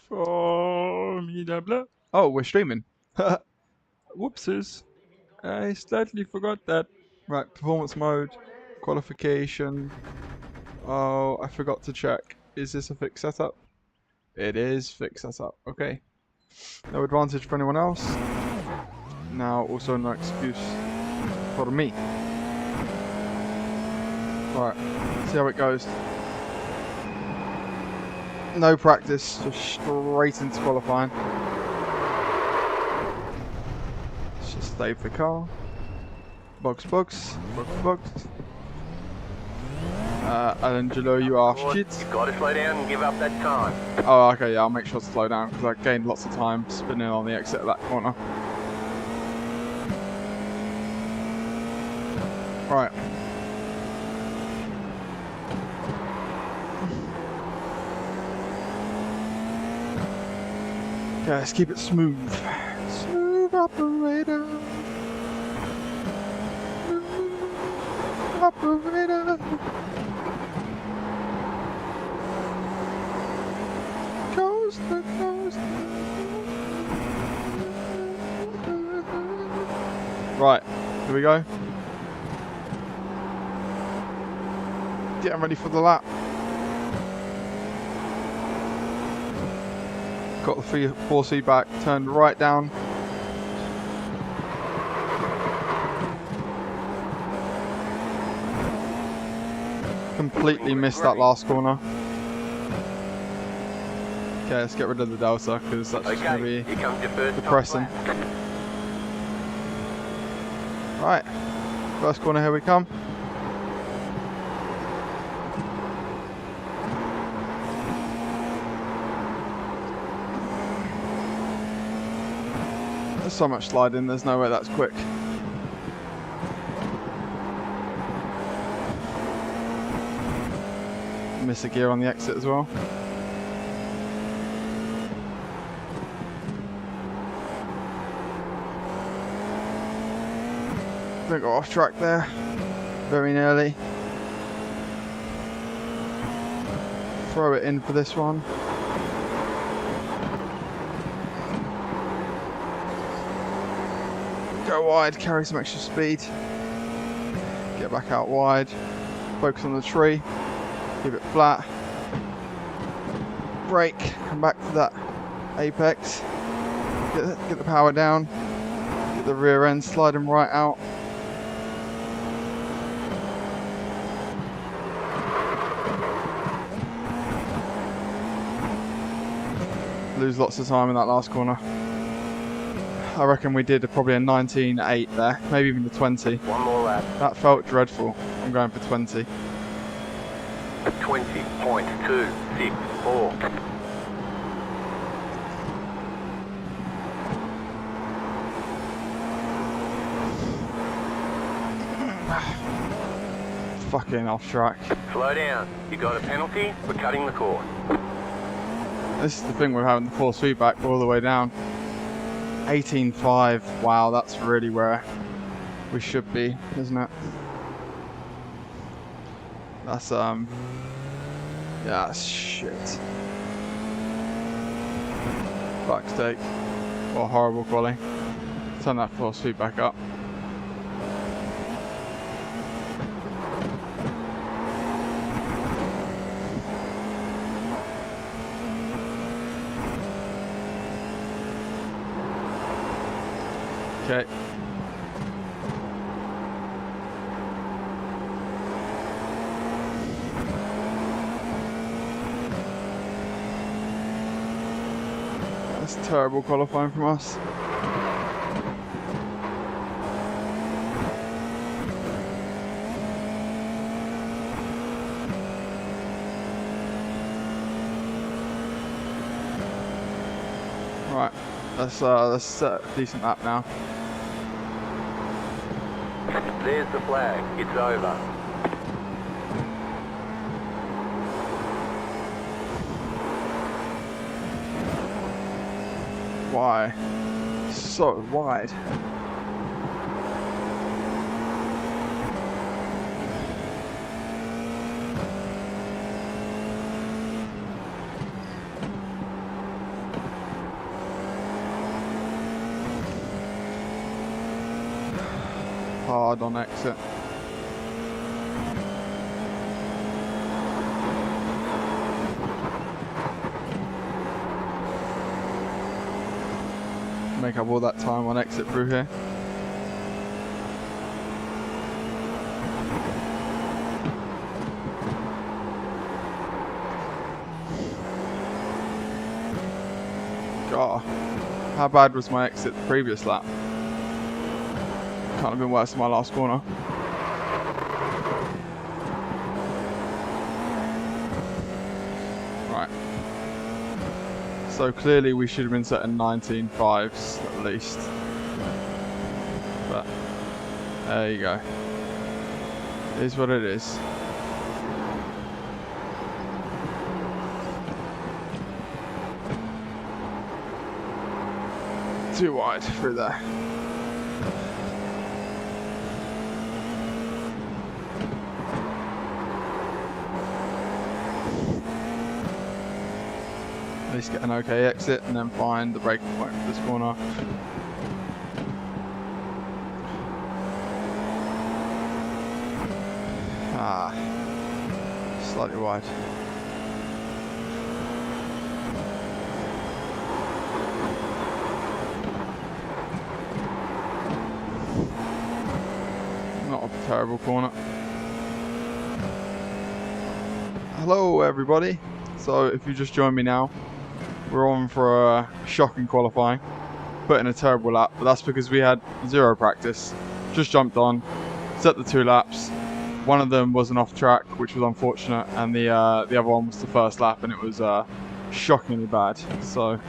Formidable. Oh, we're streaming. Whoopsies. I slightly forgot that. Right, performance mode, qualification. Oh, I forgot to check. Is this a fixed setup? It is fixed setup. Okay. No advantage for anyone else. Now, also no excuse for me. Right, see how it goes. No practice, just straight into qualifying. Let's just save the car. Bugs. Angelo, you are shit. You've got to slow down and give up that time. Oh, okay, yeah, I'll make sure to slow down because I gained lots of time spinning on the exit of that corner. Right. Okay, let's keep it smooth. Smooth operator. Smooth operator. Coaster. Right, here we go. Getting ready for the lap. Got the force feedback turned right down. Completely missed that last corner. Okay, let's get rid of the delta because that's just going to be depressing. Right, first corner, here we come. There's so much sliding, there's no way that's quick. Miss a gear on the exit as well. I think got off track there, very nearly. Throw it in for this one. Go wide, carry some extra speed. Get back out wide. Focus on the tree. Keep it flat. Brake. Come back to that apex. Get the power down. Get the rear end sliding right out. Lose lots of time in that last corner. I reckon we did probably a 19.8 there, maybe even a 20. One more lap. That felt dreadful. I'm going for 20. 20.264. Fucking off track. Slow down. You got a penalty for cutting the course. This is the thing with having the force feedback all the way down. 18.5. Wow, that's really where we should be, isn't it? That's yeah, that's shit. Fuck's sake. What a horrible quality. Turn that force feedback up. Okay. That's terrible qualifying from us. Right, let's set a decent lap now. There's the flag. It's over. Why? So wide. hard on exit. Make up all that time on exit through here. God, how bad was my exit the previous lap? Can't have been worse than my last corner. Right. So clearly we should have been setting 19.5s at least. But there you go. It is what it is. Too wide through there. At least get an okay exit and then find the braking point for this corner. Ah, slightly wide. Not a terrible corner. Hello everybody. So if you just joined me now, we're on for a shocking qualifying. Put in a terrible lap, but that's because we had zero practice. Just jumped on, set the 2 laps. One of them wasn't off track, which was unfortunate, and the other one was the first lap, and it was shockingly bad. So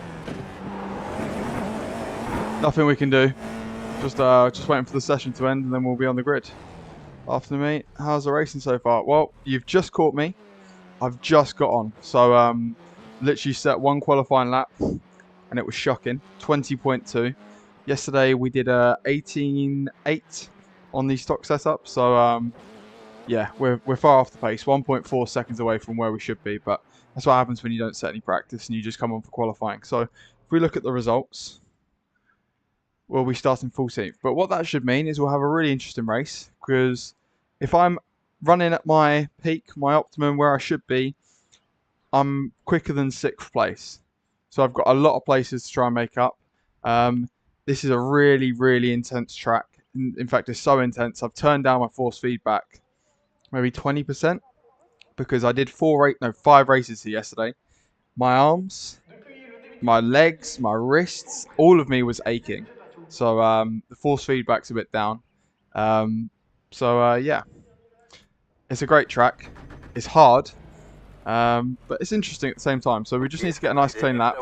nothing we can do. Just waiting for the session to end, and then we'll be on the grid. After me, how's the racing so far? Well, you've just caught me. I've just got on, so literally set 1 qualifying lap, and it was shocking. 20.2. Yesterday we did a 18.8 on the stock setup, so yeah, we're far off the pace. 1.4 seconds away from where we should be, but that's what happens when you don't set any practice and you just come on for qualifying. So if we look at the results, we'll be starting 14th. But what that should mean is we'll have a really interesting race, because if I'm running at my peak, my optimum, where I should be, I'm quicker than 6th place. So I've got a lot of places to try and make up. This is a really, really intense track. In fact, it's so intense, I've turned down my force feedback maybe 20%, because I did 5 races here yesterday. My arms, my legs, my wrists, all of me was aching. So the force feedback's a bit down. Yeah, it's a great track. It's hard, but it's interesting at the same time. So we just need to get a nice clean lap,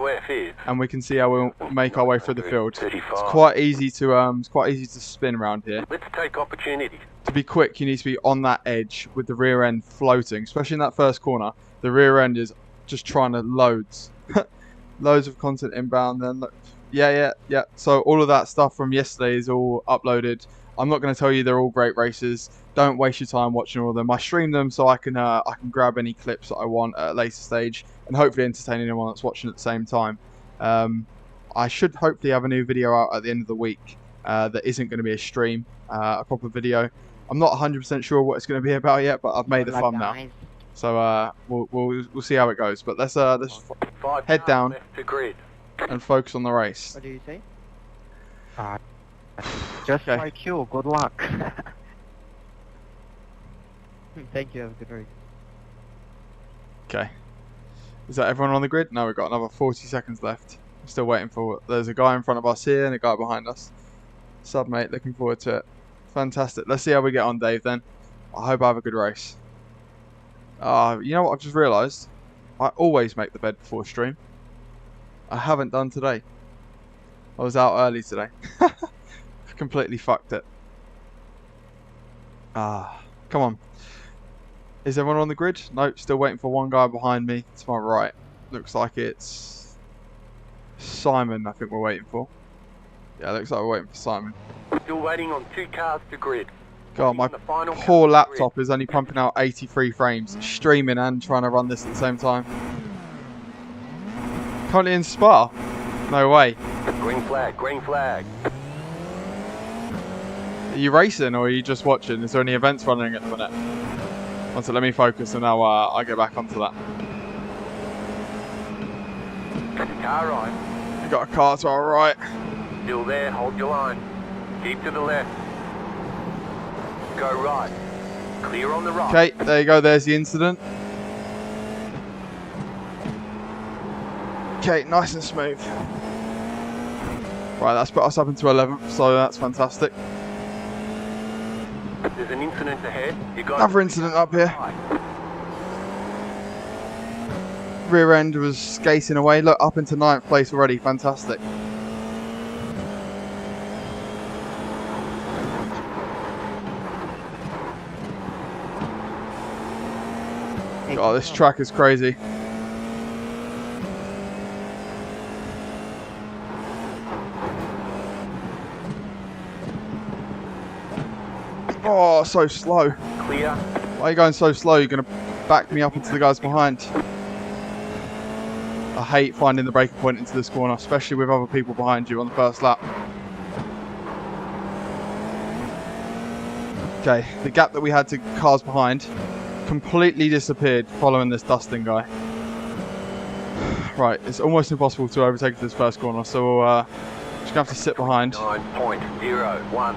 and we can see how we'll make our way through the field. It's quite easy to spin around here. Let's take opportunity. To be quick, you need to be on that edge with the rear end floating, especially in that first corner. The rear end is just trying to loads of content inbound. Then yeah. So all of that stuff from yesterday is all uploaded. I'm not going to tell you they're all great races. Don't waste your time watching all of them. I stream them so I can grab any clips that I want at a later stage and hopefully entertain anyone that's watching at the same time. I should hopefully have a new video out at the end of the week that isn't going to be a stream, a proper video. I'm not 100% sure what it's going to be about yet, but I've made the thumbnail. So we'll see how it goes. But let's head down and focus on the race. What do you think? Just Okay. like you, good luck. Thank you, have a good race. Okay. Is that everyone on the grid? No, we've got another 40 seconds left. We're still waiting for... There's a guy in front of us here and a guy behind us. Submate, looking forward to it. Fantastic. Let's see how we get on, Dave, then. I hope I have a good race. You know what I've just realised? I always make the bed before stream. I haven't done today. I was out early today. Completely fucked it. Come on. Is everyone on the grid? Nope, still waiting for one guy behind me to my right. Looks like it's Simon, I think we're waiting for. Yeah, looks like we're waiting for Simon. Still waiting on 2 cars to grid. God, my poor laptop is only pumping out 83 frames, streaming and trying to run this at the same time. Currently in Spa? No way. Green flag, green flag. Are you racing or are you just watching? Is there any events running at the minute? One sec, let me focus and I'll get back onto that. Car right. You got a car to our right. Still there, hold your line. Keep to the left. Go right. Clear on the right. Okay, there you go. There's the incident. Okay, nice and smooth. Right, that's put us up into 11th, so that's fantastic. There's an incident ahead. You got Another incident up here. Rear end was skating away. Look, up into 9th place already. Fantastic. Oh, this track is crazy. Oh, so slow. Clear. Why are you going so slow? You're going to back me up into the guys behind. I hate finding the breaking point into this corner, especially with other people behind you on the first lap. Okay, the gap that we had to cars behind completely disappeared following this dusting guy. Right, it's almost impossible to overtake this first corner, so we'll just gonna have to sit behind. 9.014.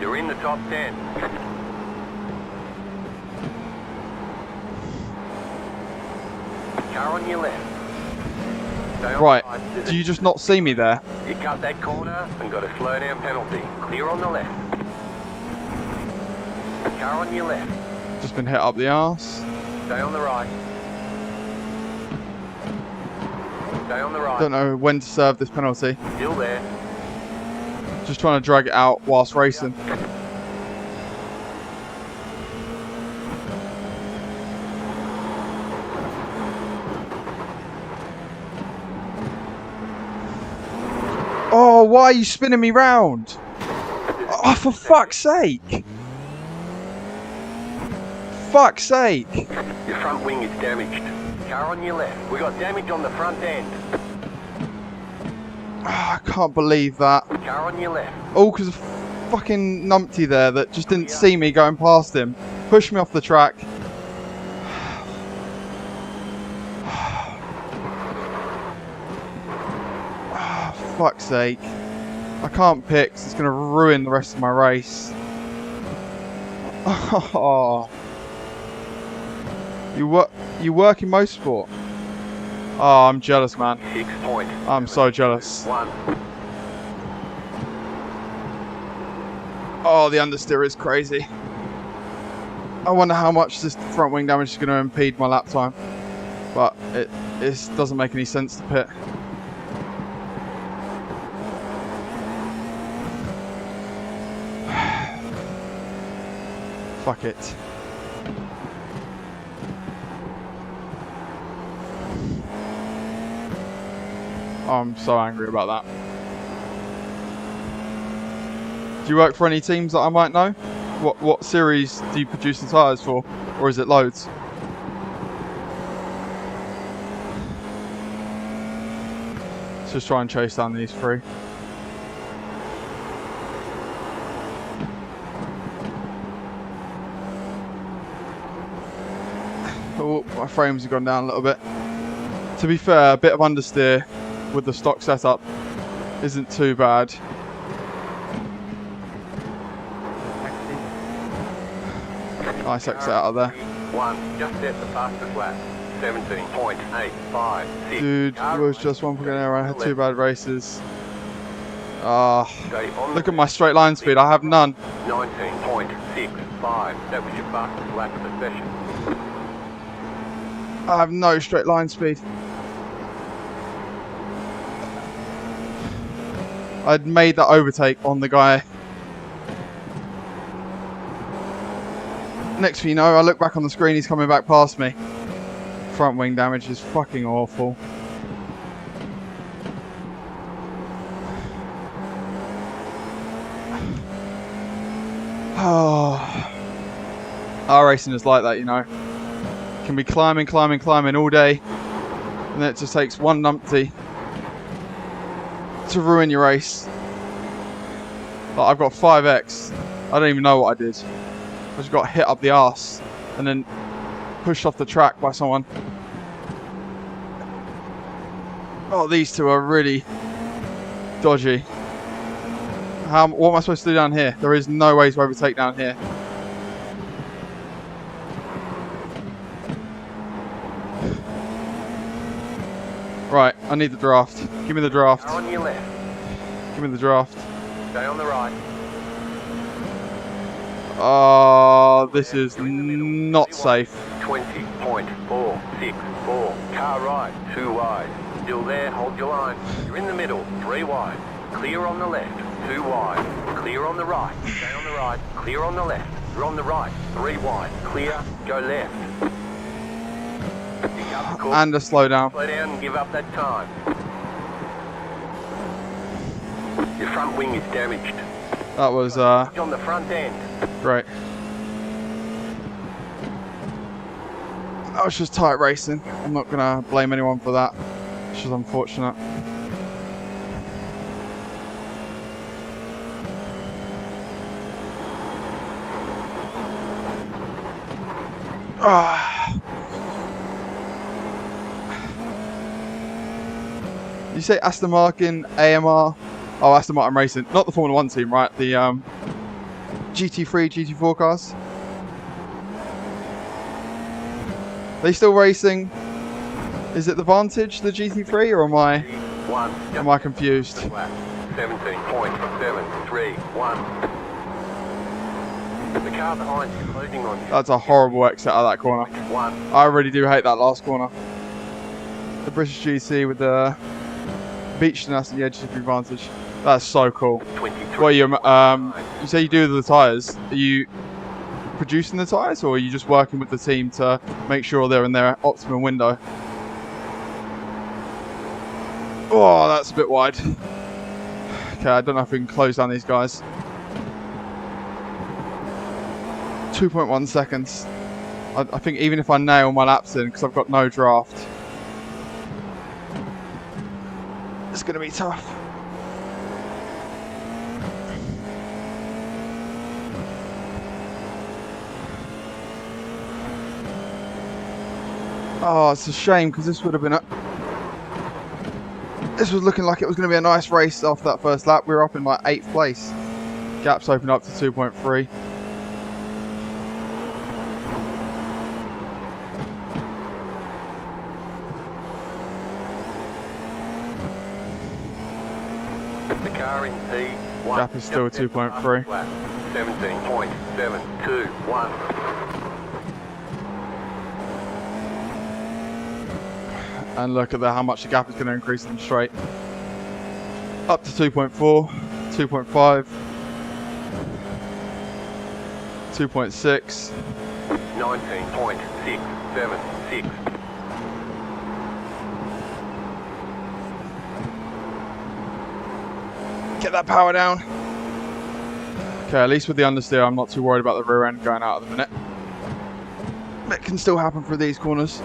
You're in the top 10. Car on your left. Stay on Right, right. do you just not see me there? You cut that corner and got a slow down penalty. Clear on the left. Car on your left. Just been hit up the arse. Stay on the right. Stay on the right. Don't know when to serve this penalty. Still there. Just trying to drag it out whilst racing. Oh, why are you spinning me round? Oh, for fuck's sake! Fuck's sake! Your front wing is damaged. Car on your left. We got damage on the front end. Oh, I can't believe that. Car on your left. All because of fucking numpty there that just didn't see me going past him. Pushed me off the track. Oh, fuck's sake. I can't pick, 'cause it's going to ruin the rest of my race. Oh. You work in motorsport? Oh, I'm jealous, man. 6 points. I'm so jealous. 1. Oh, the understeer is crazy. I wonder how much this front wing damage is going to impede my lap time. But it doesn't make any sense to pit. Fuck it. I'm so angry about that. Do you work for any teams that I might know? What series do you produce the tyres for? Or is it loads? Let's just try and chase down these three. Oh, my frames have gone down a little bit. To be fair, a bit of understeer with the stock setup isn't too bad. Nice exit out of there. 1. Just set the fastest lap. 17.856. Dude, it was just one fucking error. I had 2 bad races. Ah, look at my straight line speed. I have none. 19.65. That was your fastest lap of the session. I have no straight line speed. I'd made that overtake on the guy. Next thing you know, I look back on the screen, he's coming back past me. Front wing damage is fucking awful. Oh. IRacing is like that, you know. Can be climbing all day, and then it just takes one numpty to ruin your race. Like, I've got 5x I don't even know what I did. I just got hit up the arse and then pushed off the track by someone. Oh, these two are really dodgy. What am I supposed to do down here? There is no way to overtake down here. Right, I need the draft. Give me the draft. On your left. Give me the draft. Stay on the right. Oh, this is not safe. 20.464. Car right, 2 wide. Still there, hold your line. You're in the middle, 3 wide. Clear on the left, 2 wide. Clear on the right, stay on the right. Clear on the left, you're on the right, 3 wide. Clear, go left. Pick up the course. And a slow down. Slow down and give up that time. Your front wing is damaged. That was On the front end. great. That was just tight racing. I'm not gonna blame anyone for that. It's just unfortunate. You say Aston Martin, AMR? Oh, Aston Martin Racing. Not the Formula 1 team, right? The GT3, GT4 cars. They still racing? Is it the Vantage, the GT3, or am I confused? 17.731. The car behind you closing on you. That's a horrible exit out of that corner. 1. I really do hate that last corner. The British GC with the beachiness and the edge of the advantage. That's so cool. 23. Well, you say you do the tyres. Are you producing the tyres, or are you just working with the team to make sure they're in their optimum window? Oh, that's a bit wide. Okay, I don't know if we can close down these guys. 2.1 seconds. I think even if I nail my laps in, because I've got no draft, it's going to be tough. Oh, it's a shame, because this would have been this was looking like it was going to be a nice race after that first lap. We were up in like 8th place. Gaps opened up to 2.3. The car in P1. Gap is still 2.3. 17.721. And look at how much the gap is going to increase in the straight. Up to 2.4, 2.5, 2.6. 19.676. Get that power down. Okay, at least with the understeer, I'm not too worried about the rear end going out at the minute. It can still happen through these corners.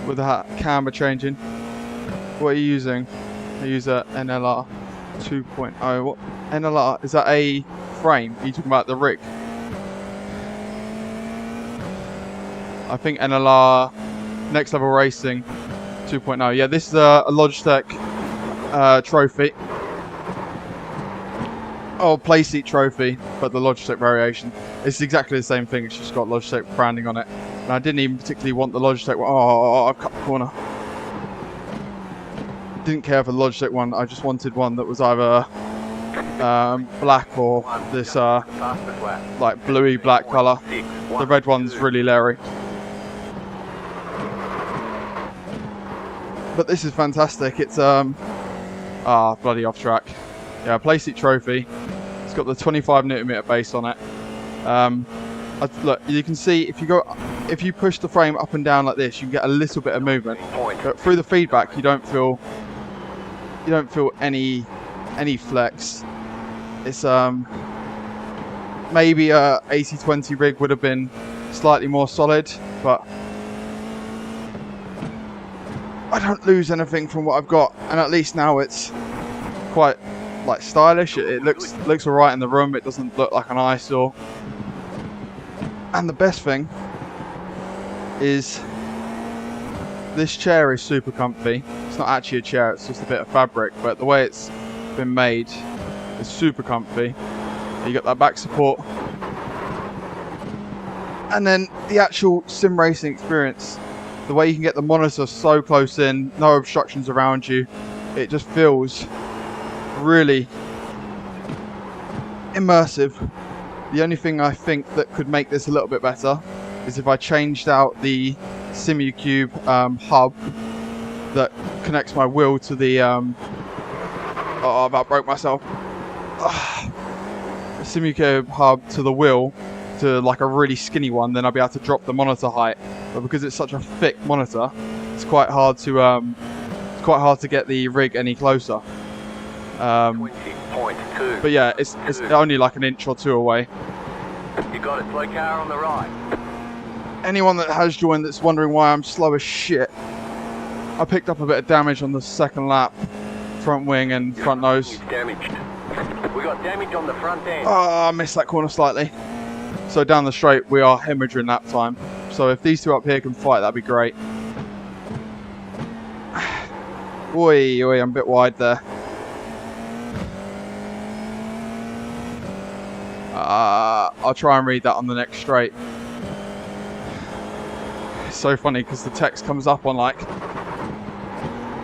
With that camber changing. What are you using? I use a NLR 2.0. What NLR? Is that a frame? Are you talking about the rig? I think NLR Next Level Racing 2.0. Yeah, this is a Logitech trophy. Oh, playseat trophy, but the Logitech variation. It's exactly the same thing. It's just got Logitech branding on it. And I didn't even particularly want the Logitech one. Oh, I've cut the corner. Didn't care for the Logitech one. I just wanted one that was either black or this like bluey black colour. The red one's really leery. But this is fantastic. It's bloody off track. Yeah, playseat trophy. It's got the 25Nm base on it. Look, you can see if you push the frame up and down like this, you can get a little bit of movement. But through the feedback, you don't feel any flex. It's maybe a 80/20 rig would have been slightly more solid, but I don't lose anything from what I've got, and at least now it's quite like stylish. It looks alright in the room. It doesn't look like an eyesore. And the best thing is this chair is super comfy. It's not actually a chair, it's just a bit of fabric, but the way it's been made is super comfy. You got that back support. And then the actual sim racing experience, the way you can get the monitor so close in, no obstructions around you, it just feels really immersive. The only thing I think that could make this a little bit better is if I changed out the Simmucube hub that connects my wheel to the oh, I about broke myself. The Simmucube hub to the wheel to like a really skinny one, then I'll be able to drop the monitor height. But because it's such a thick monitor, it's quite hard to get the rig any closer. But yeah, it's only like an inch or two away. You got it, slow car on the right. Anyone that has joined that's wondering why I'm slow as shit, I picked up a bit of damage on the second lap, front wing and front nose. Damaged. We got damage on the front end. Oh, I missed that corner slightly. So down the straight, we are hemorrhaging that time. So if these two up here can fight, that'd be great. Oi, oi, I'm a bit wide there. I'll try and read that on the next straight. It's so funny because the text comes up on like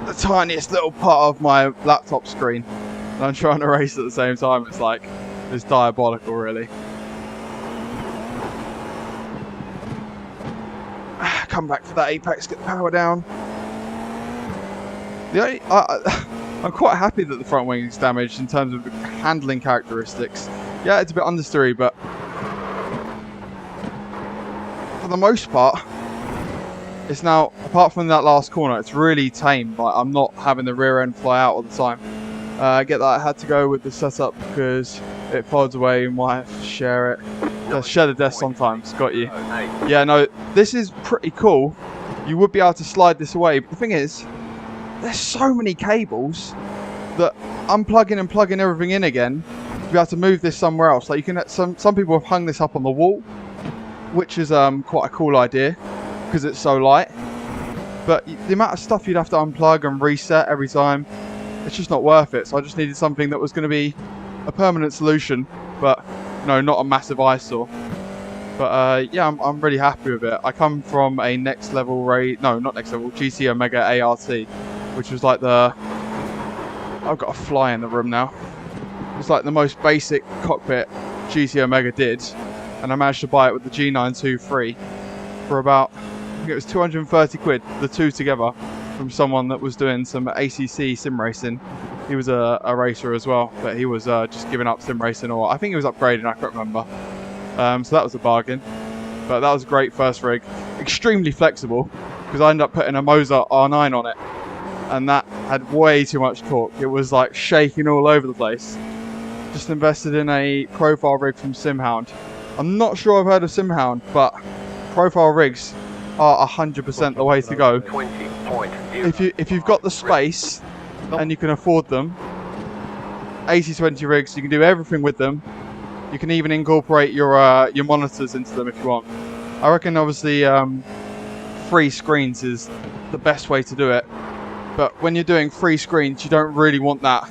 the tiniest little part of my laptop screen, and I'm trying to race at the same time. It's diabolical, really. Come back for that apex, get the power down. I'm quite happy that the front wing is damaged in terms of handling characteristics. Yeah, it's a bit understeery, but for the most part, it's now, apart from that last corner, it's really tame. Like, I'm not having the rear end fly out all the time. I get that I had to go with the setup because it folds away and might have to share it. Share the desk sometimes, got you. Yeah, no, this is pretty cool. You would be able to slide this away, but the thing is, there's so many cables that unplugging and plugging everything in again to be able to move this somewhere else. Like, you can, some people have hung this up on the wall, which is quite a cool idea because it's so light. But the amount of stuff you'd have to unplug and reset every time, it's just not worth it. So I just needed something that was going to be a permanent solution, but no, not a massive eyesore. But yeah, I'm really happy with it. I come from a next level GT Omega ART, which was like I've got a fly in the room now. It's like the most basic cockpit GT Omega did, and I managed to buy it with the G923 for about, I think it was 230 quid, the two together, from someone that was doing some ACC sim racing. He was a racer as well, but he was just giving up sim racing, or I think he was upgrading, I can't remember. So that was a bargain, but that was a great first rig. Extremely flexible, because I ended up putting a Mozart R9 on it, and that had way too much torque. It was like shaking all over the place. Just invested in a profile rig from SimHound. I'm not sure I've heard of SimHound, but profile rigs are 100% the way to go. If you've got the space and you can afford them, 80/20 rigs, you can do everything with them. You can even incorporate your monitors into them if you want. I reckon obviously free screens is the best way to do it. But when you're doing free screens, you don't really want that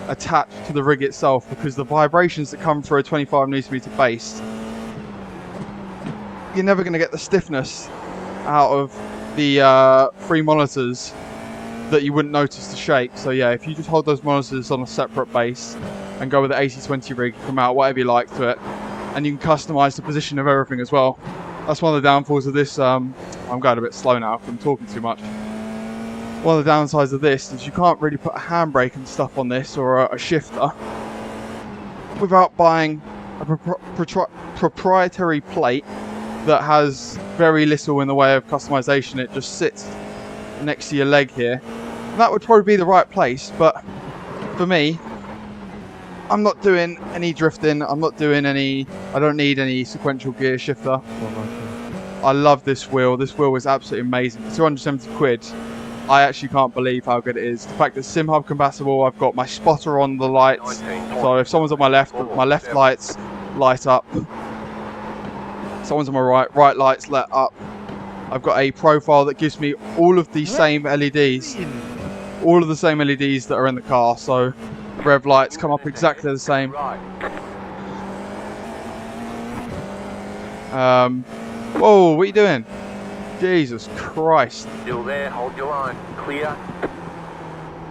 attached to the rig itself, because the vibrations that come through a 25mm base, you're never going to get the stiffness out of the free monitors that you wouldn't notice the shake. So yeah, if you just hold those monitors on a separate base and go with the 80/20 rig, you can mount whatever you like to it, and you can customize the position of everything as well. That's one of the downfalls of this. I'm going a bit slow now because I'm talking too much. One of the downsides of this is you can't really put a handbrake and stuff on this, or a shifter, without buying a proprietary plate that has very little in the way of customization. It just sits next to your leg here. And that would probably be the right place, but for me, I'm not doing any drifting, I don't need any sequential gear shifter. I love this wheel. This wheel is absolutely amazing. For 270 quid, I actually can't believe how good it is. The fact that SimHub compatible, I've got my spotter on the lights, so if someone's on my left lights light up. Someone's on my right lights lit up. I've got a profile that gives me all of the same LEDs. All of the same LEDs that are in the car, so rev lights come up exactly the same. Whoa, what are you doing? Jesus Christ. Still there, hold your line. Clear.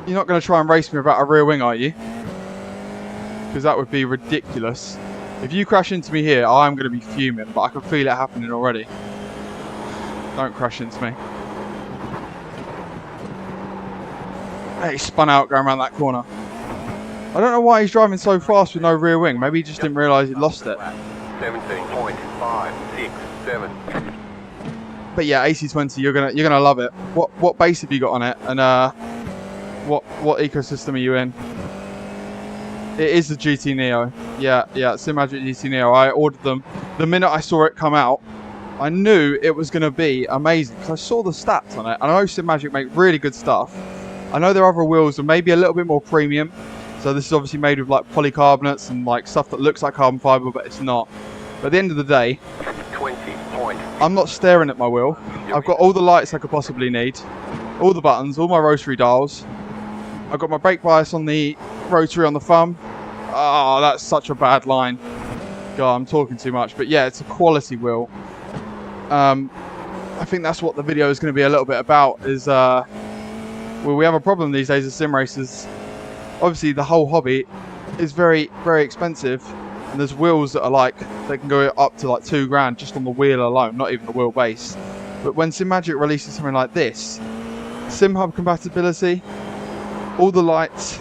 You're not going to try and race me without a rear wing, are you? Because that would be ridiculous. If you crash into me here, I'm going to be fuming, but I can feel it happening already. Don't crash into me. Hey, he spun out going around that corner. I don't know why he's driving so fast with no rear wing. Maybe he just didn't realise he lost it. 17.567. But yeah, AC20, you're gonna love it. What base have you got on it, and what ecosystem are you in? It is the GT Neo. Yeah, Simagic GT Neo. I ordered them the minute I saw it come out. I knew it was gonna be amazing because I saw the stats on it. I know Simagic make really good stuff. I know their other wheels are maybe a little bit more premium. So this is obviously made with like polycarbonates and like stuff that looks like carbon fiber, but it's not. But at the end of the day, 20 point. I'm not staring at my wheel. I've got all the lights I could possibly need, all the buttons, all my rotary dials. I've got my brake bias on the rotary on the thumb. Oh, that's such a bad line. God, I'm talking too much. But yeah, it's a quality wheel. I think that's what the video is going to be a little bit about. Is well, we have a problem these days as sim racers. Obviously, the whole hobby is very, very expensive. And there's wheels that are like, they can go up to like £2 just on the wheel alone, not even the wheel base. But when Simagic releases something like this, SimHub compatibility, all the lights,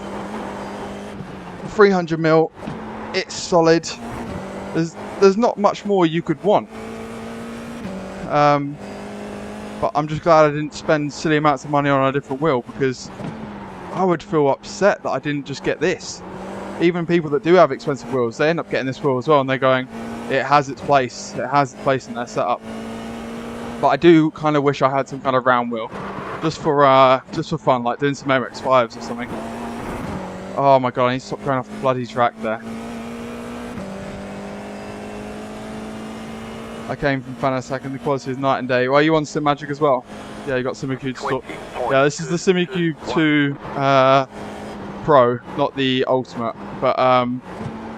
300mm, it's solid. There's not much more you could want. But I'm just glad I didn't spend silly amounts of money on a different wheel, because I would feel upset that I didn't just get this. Even people that do have expensive wheels, they end up getting this wheel as well, and they're going, it has its place. It has its place in their setup. But I do kind of wish I had some kind of round wheel, just for fun, like doing some MX-5s or something. Oh my god, I need to stop going off the bloody track there. I came from Fanatec and the quality is night and day. Well, you on Simagic as well? Yeah, you got Simmucube. Yeah, this is the Simmucube 2 Pro, not the Ultimate. But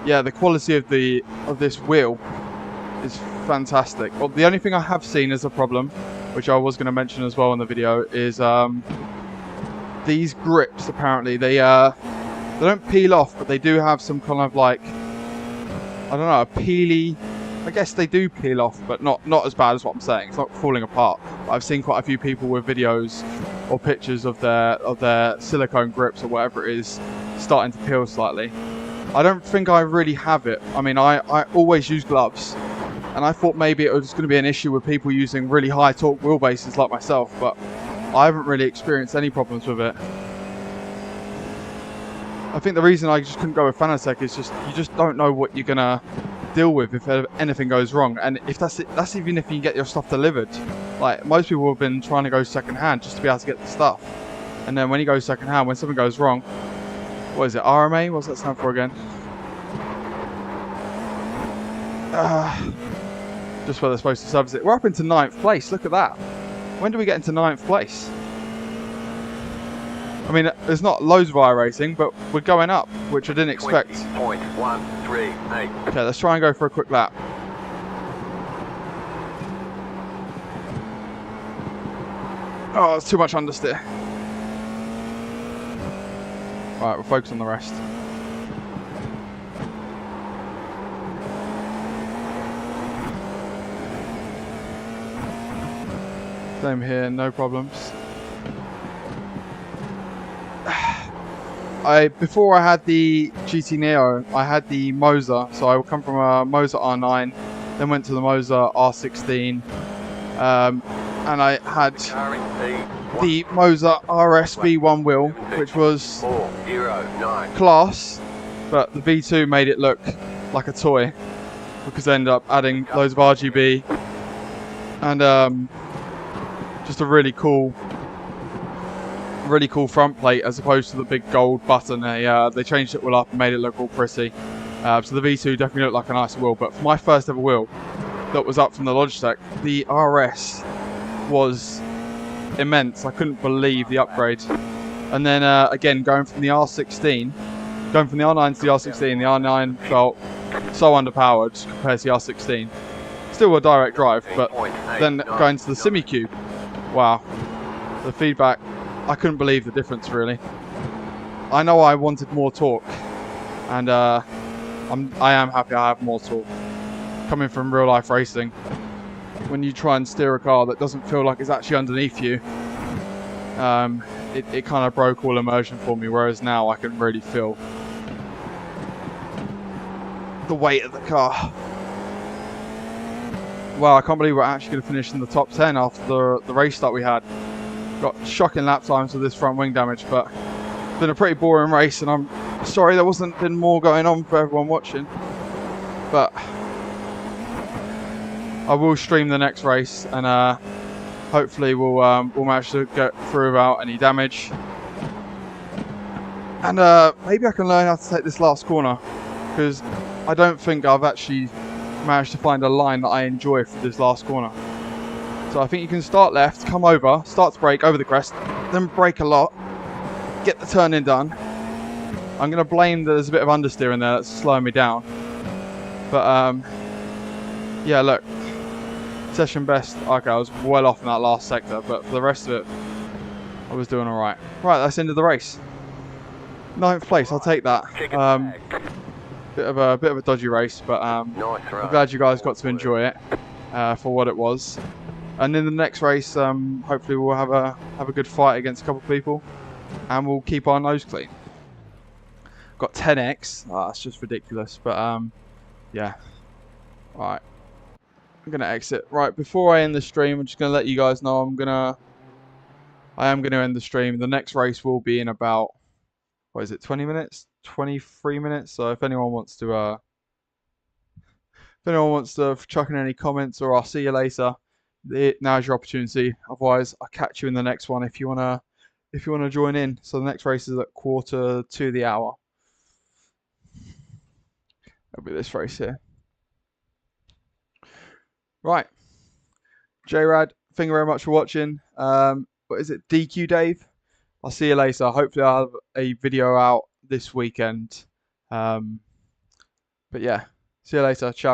yeah, the quality of this wheel is fantastic. Well, the only thing I have seen as a problem, which I was going to mention as well in the video, is these grips. Apparently, they don't peel off, but they do have some kind of like, I don't know, a peely. I guess they do peel off, but not as bad as what I'm saying. It's not falling apart. But I've seen quite a few people with videos or pictures of their silicone grips or whatever it is starting to peel slightly. I don't think I really have it. I mean, I always use gloves, and I thought maybe it was going to be an issue with people using really high torque wheelbases like myself, but I haven't really experienced any problems with it. I think the reason I just couldn't go with Fanatec is just you just don't know what you're gonna deal with if anything goes wrong, and if that's even if you can get your stuff delivered. Like, most people have been trying to go second hand just to be able to get the stuff, and then when you go second hand, when something goes wrong, what is it, RMA? What's that stand for again? Just where they're supposed to service it. We're up into 9th place. Look at that. When do we get into 9th place? I mean, there's not loads of iRacing, but we're going up, which I didn't expect. 20.138. Okay, let's try and go for a quick lap. Oh, it's too much understeer. Alright, we'll focus on the rest. Same here, no problems. Before I had the GT Neo, I had the Moza, so I would come from a Moza R9, then went to the Moza R16, and I had the Moza RS V1 wheel, which was class, but the V2 made it look like a toy, because they ended up adding loads of RGB, and just a really cool really cool front plate as opposed to the big gold button. They changed it all up and made it look all pretty. So the V2 definitely looked like a nicer wheel. But for my first ever wheel that was up from the Logitech, the RS was immense. I couldn't believe the upgrade. And then again, going from the R16, going from the R9 to the R16, the R9 felt so underpowered compared to the R16. Still a direct drive, but then going to the Simmucube, wow, the feedback, I couldn't believe the difference really. I know I wanted more torque, and I am happy I have more torque. Coming from real life racing, when you try and steer a car that doesn't feel like it's actually underneath you, it kind of broke all immersion for me, whereas now I can really feel the weight of the car. Wow, I can't believe we're actually going to finish in the top 10 after the race that we had. Got shocking lap times with this front wing damage, but it's been a pretty boring race, and I'm sorry there wasn't been more going on for everyone watching. But I will stream the next race, and hopefully we'll manage to get through without any damage. And maybe I can learn how to take this last corner, because I don't think I've actually managed to find a line that I enjoy for this last corner. So I think you can start left, come over, start to brake over the crest, then brake a lot, get the turn-in done. I'm going to blame that there's a bit of understeer in there that's slowing me down. But yeah, look, session best. Okay, I was well off in that last sector, but for the rest of it, I was doing all right. Right, that's the end of the race. 9th place, I'll take that. Bit of a dodgy race, but I'm glad you guys got to enjoy it for what it was. And in the next race, hopefully we'll have a good fight against a couple of people, and we'll keep our nose clean. Got 10x. Oh, that's just ridiculous. But yeah. All right. I'm gonna exit. Right, before I end the stream, I'm just gonna let you guys know I am gonna end the stream. The next race will be in about, what is it, 20 minutes? 23 minutes. So if anyone wants to chuck in any comments, or I'll see you later, now's your opportunity. Otherwise, I'll catch you in the next one if you wanna join in. So the next race is at 1/4 to the hour. That'll be this race here. Right, J-Rad, thank you very much for watching. What is it, DQ Dave? I'll see you later. Hopefully I'll have a video out this weekend. But yeah, see you later. Ciao.